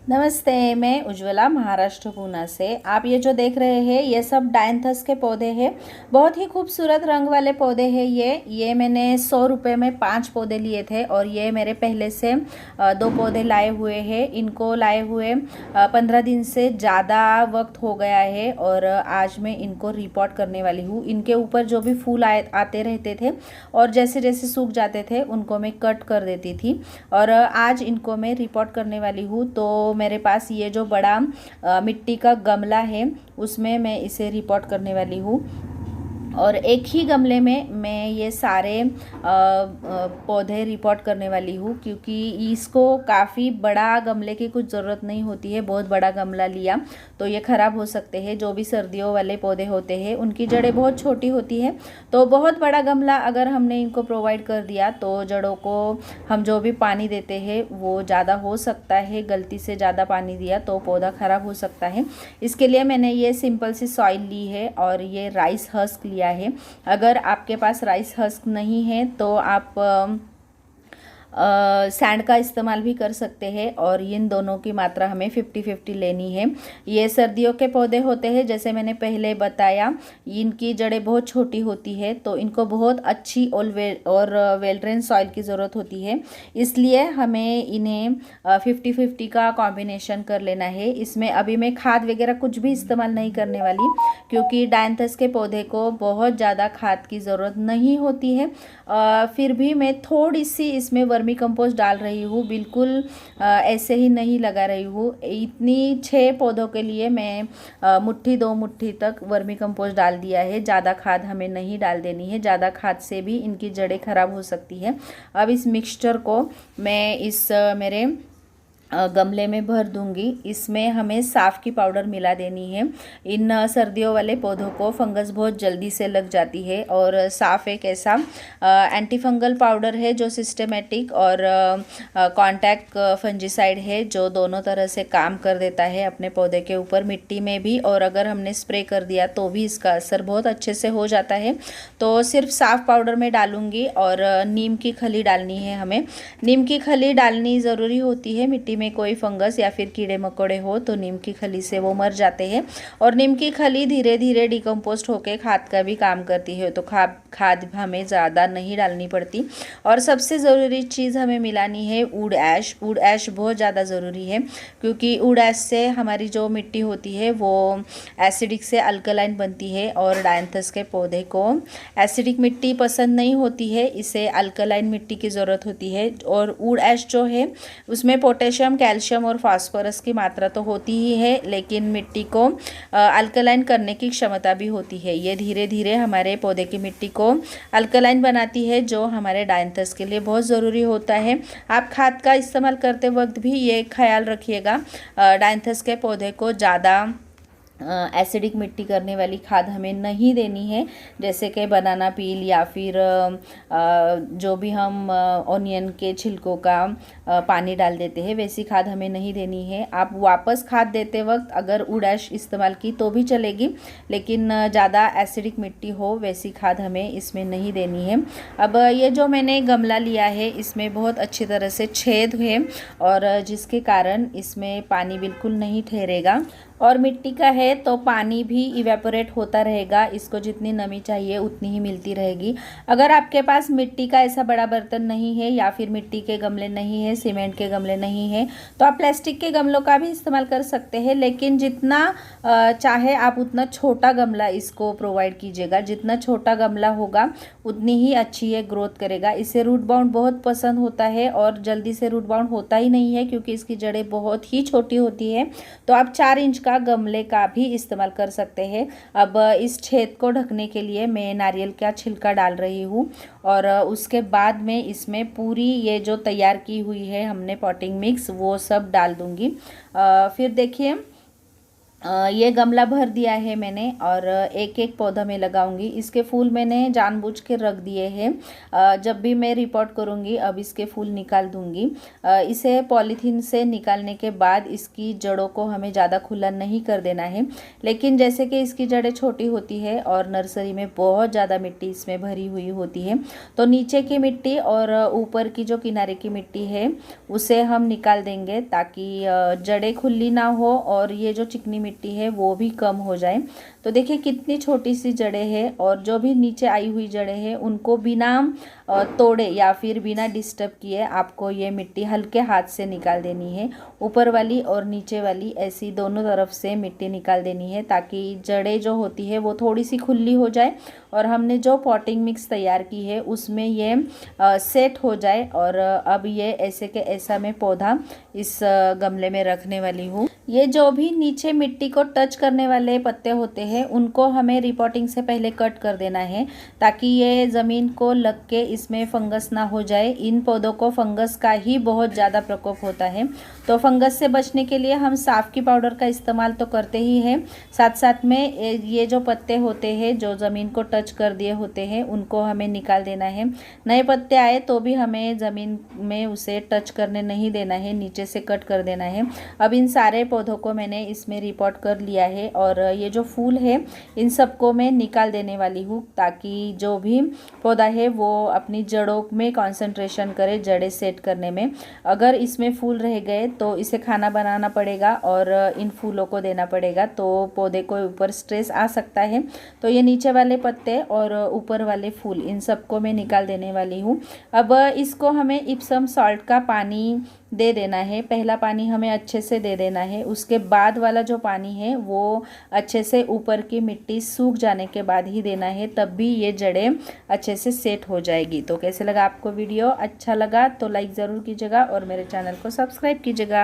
नमस्ते, मैं उज्ज्वला महाराष्ट्र पूना से। आप ये जो देख रहे हैं ये सब डायंथस के पौधे हैं। बहुत ही खूबसूरत रंग वाले पौधे हैं। ये मैंने 100 रुपये में 5 पौधे लिए थे और ये मेरे पहले से 2 पौधे लाए हुए हैं। इनको लाए हुए 15 दिन से ज़्यादा वक्त हो गया है और आज मैं इनको रिपोर्ट करने वाली हूँ। इनके ऊपर जो भी फूल आते रहते थे और जैसे जैसे सूख जाते थे उनको मैं कट कर देती थी और आज इनको मैं रिपोर्ट करने वाली हूँ। तो मेरे पास ये जो बड़ा मिट्टी का गमला है उसमें मैं इसे रिपोर्ट करने वाली हूँ और एक ही गमले में मैं ये सारे पौधे रिपोर्ट करने वाली हूँ, क्योंकि इसको काफ़ी बड़ा गमले की कुछ ज़रूरत नहीं होती है। बहुत बड़ा गमला लिया तो ये ख़राब हो सकते हैं। जो भी सर्दियों वाले पौधे होते हैं उनकी जड़ें बहुत छोटी होती हैं, तो बहुत बड़ा गमला अगर हमने इनको प्रोवाइड कर दिया तो जड़ों को हम जो भी पानी देते हैं वो ज़्यादा हो सकता है। गलती से ज़्यादा पानी दिया तो पौधा ख़राब हो सकता है। इसके लिए मैंने ये सिंपल सी सॉइल ली है और ये राइस हस्क लिया है। अगर आपके पास राइस हस्क नहीं है तो आप सैंड का इस्तेमाल भी कर सकते हैं और इन दोनों की मात्रा हमें 50-50 लेनी है। ये सर्दियों के पौधे होते हैं, जैसे मैंने पहले बताया, इनकी जड़ें बहुत छोटी होती है तो इनको बहुत अच्छी और वेल ड्रेन सॉइल की ज़रूरत होती है। इसलिए हमें इन्हें 50-50 का कॉम्बिनेशन कर लेना है। इसमें अभी मैं खाद वगैरह कुछ भी इस्तेमाल नहीं करने वाली, क्योंकि डायंथस के पौधे को बहुत ज़्यादा खाद की ज़रूरत नहीं होती है। फिर भी मैं थोड़ी सी इसमें वर्मी कंपोस्ट डाल रही हूँ, बिल्कुल ऐसे ही नहीं लगा रही हूँ। इतनी 6 पौधों के लिए मैं मुट्ठी 2 मुट्ठी तक वर्मी कंपोस्ट डाल दिया है। ज़्यादा खाद हमें नहीं डाल देनी है, ज़्यादा खाद से भी इनकी जड़ें खराब हो सकती है। अब इस मिक्सचर को मैं इस मेरे गमले में भर दूंगी। इसमें हमें साफ़ की पाउडर मिला देनी है। इन सर्दियों वाले पौधों को फंगस बहुत जल्दी से लग जाती है और साफ़ एक ऐसा एंटी फंगल पाउडर है जो सिस्टमेटिक और कॉन्टैक्ट फंजीसाइड है, जो दोनों तरह से काम कर देता है अपने पौधे के ऊपर, मिट्टी में भी, और अगर हमने स्प्रे कर दिया तो भी इसका असर बहुत अच्छे से हो जाता है। तो सिर्फ साफ़ पाउडर में डालूंगी और नीम की खली डालनी है। हमें नीम की खली डालनी ज़रूरी होती है। मिट्टी में कोई फंगस या फिर कीड़े मकोड़े हो तो नीम की खली से वो मर जाते हैं और नीम की खली धीरे धीरे डिकम्पोस्ट होकर खाद का भी काम करती है। तो खाद हमें ज़्यादा नहीं डालनी पड़ती। और सबसे ज़रूरी चीज़ हमें मिलानी है वुड ऐश। वुड ऐश बहुत ज़्यादा ज़रूरी है, क्योंकि वुड ऐश से हमारी जो मिट्टी होती है वो एसिडिक से अल्कलाइन बनती है और डायंथस के पौधे को एसिडिक मिट्टी पसंद नहीं होती है, इसे अल्कलाइन मिट्टी की ज़रूरत होती है। और वुड ऐश जो है उसमें पोटेशियम, कैल्शियम और फास्फोरस की मात्रा तो होती ही है, लेकिन मिट्टी को अल्कलाइन करने की क्षमता भी होती है। ये धीरे धीरे हमारे पौधे की मिट्टी को अल्कलाइन बनाती है, जो हमारे डायंथस के लिए बहुत ज़रूरी होता है। आप खाद का इस्तेमाल करते वक्त भी ये ख्याल रखिएगा, डायंथस के पौधे को ज़्यादा एसिडिक मिट्टी करने वाली खाद हमें नहीं देनी है, जैसे कि बनाना पील या फिर जो भी हम ऑनियन के छिलकों का पानी डाल देते हैं, वैसी खाद हमें नहीं देनी है। आप वापस खाद देते वक्त अगर वुड ऐश इस्तेमाल की तो भी चलेगी, लेकिन ज़्यादा एसिडिक मिट्टी हो वैसी खाद हमें इसमें नहीं देनी है। अब ये जो मैंने गमला लिया है इसमें बहुत अच्छी तरह से छेद है और जिसके कारण इसमें पानी बिल्कुल नहीं ठहरेगा और मिट्टी का है तो पानी भी इवेपोरेट होता रहेगा। इसको जितनी नमी चाहिए उतनी ही मिलती रहेगी। अगर आपके पास मिट्टी का ऐसा बड़ा बर्तन नहीं है या फिर मिट्टी के गमले नहीं है, सीमेंट के गमले नहीं है, तो आप प्लास्टिक के गमलों का भी इस्तेमाल कर सकते हैं, लेकिन जितना चाहे आप उतना छोटा गमला इसको प्रोवाइड कीजिएगा। जितना छोटा गमला होगा उतनी ही अच्छी ये ग्रोथ करेगा। इसे रूट बाउंड बहुत पसंद होता है और जल्दी से रूट बाउंड होता ही नहीं है, क्योंकि इसकी जड़ें बहुत ही छोटी होती है। तो आप 4 इंच का गमले का भी इस्तेमाल कर सकते हैं। अब इस छेद को ढकने के लिए मैं नारियल का छिलका डाल रही हूँ और उसके बाद में इसमें पूरी ये जो तैयार की हुई है हमने पॉटिंग मिक्स वो सब डाल दूँगी। फिर देखिए ये गमला भर दिया है मैंने और एक एक पौधा में लगाऊंगी। इसके फूल मैंने जानबूझ के रख दिए हैं। जब भी मैं रिपोर्ट करूंगी अब इसके फूल निकाल दूंगी। इसे पॉलीथीन से निकालने के बाद इसकी जड़ों को हमें ज़्यादा खुला नहीं कर देना है, लेकिन जैसे कि इसकी जड़ें छोटी होती है और नर्सरी में बहुत ज़्यादा मिट्टी इसमें भरी हुई होती है, तो नीचे की मिट्टी और ऊपर की जो किनारे की मिट्टी है उसे हम निकाल देंगे ताकि जड़ें खुली ना हो और ये जो चिकनी मिट्टी है वो भी कम हो जाए। तो देखिए कितनी छोटी सी जड़ें हैं और जो भी नीचे आई हुई जड़ें हैं उनको बिना तोड़े या फिर बिना डिस्टर्ब किए आपको ये मिट्टी हल्के हाथ से निकाल देनी है। ऊपर वाली और नीचे वाली ऐसी दोनों तरफ से मिट्टी निकाल देनी है ताकि जड़ें जो होती है वो थोड़ी सी खुली हो जाए और हमने जो पॉटिंग मिक्स तैयार की है उसमें ये सेट हो जाए। और अब ये ऐसे के ऐसा मैं पौधा इस गमले में रखने वाली हूँ। ये जो भी नीचे मिट्टी को टच करने वाले पत्ते होते हैं उनको हमें रिपोर्टिंग से पहले कट कर देना है ताकि ये ज़मीन को लग के इसमें फंगस ना हो जाए। इन पौधों को फंगस का ही बहुत ज़्यादा प्रकोप होता है, तो फंगस से बचने के लिए हम साफ की पाउडर का इस्तेमाल तो करते ही हैं, साथ साथ में ये जो पत्ते होते हैं जो ज़मीन को टच कर दिए होते हैं उनको हमें निकाल देना है। नए पत्ते आए तो भी हमें ज़मीन में उसे टच करने नहीं देना है, नीचे से कट कर देना है। अब इन सारे पौधों को मैंने इसमें रिपोर्ट कर लिया है और ये जो फूल है इन सबको मैं निकाल देने वाली हूँ ताकि जो भी पौधा है वो अपनी जड़ों में कंसंट्रेशन करे, जड़ें सेट करने में। अगर इसमें फूल रह गए तो इसे खाना बनाना पड़ेगा और इन फूलों को देना पड़ेगा, तो पौधे को ऊपर स्ट्रेस आ सकता है। तो ये नीचे वाले पत्ते और ऊपर वाले फूल इन सबको मैं निकाल देने वाली हूँ। अब इसको हमें इप्सम सॉल्ट का पानी दे देना है। पहला पानी हमें अच्छे से दे देना है, उसके बाद वाला जो पानी है वो अच्छे से ऊपर की मिट्टी सूख जाने के बाद ही देना है, तब भी ये जड़ें अच्छे से सेट हो जाएगी। तो कैसे लगा आपको वीडियो? अच्छा लगा तो लाइक ज़रूर कीजिएगा और मेरे चैनल को सब्सक्राइब कीजिएगा।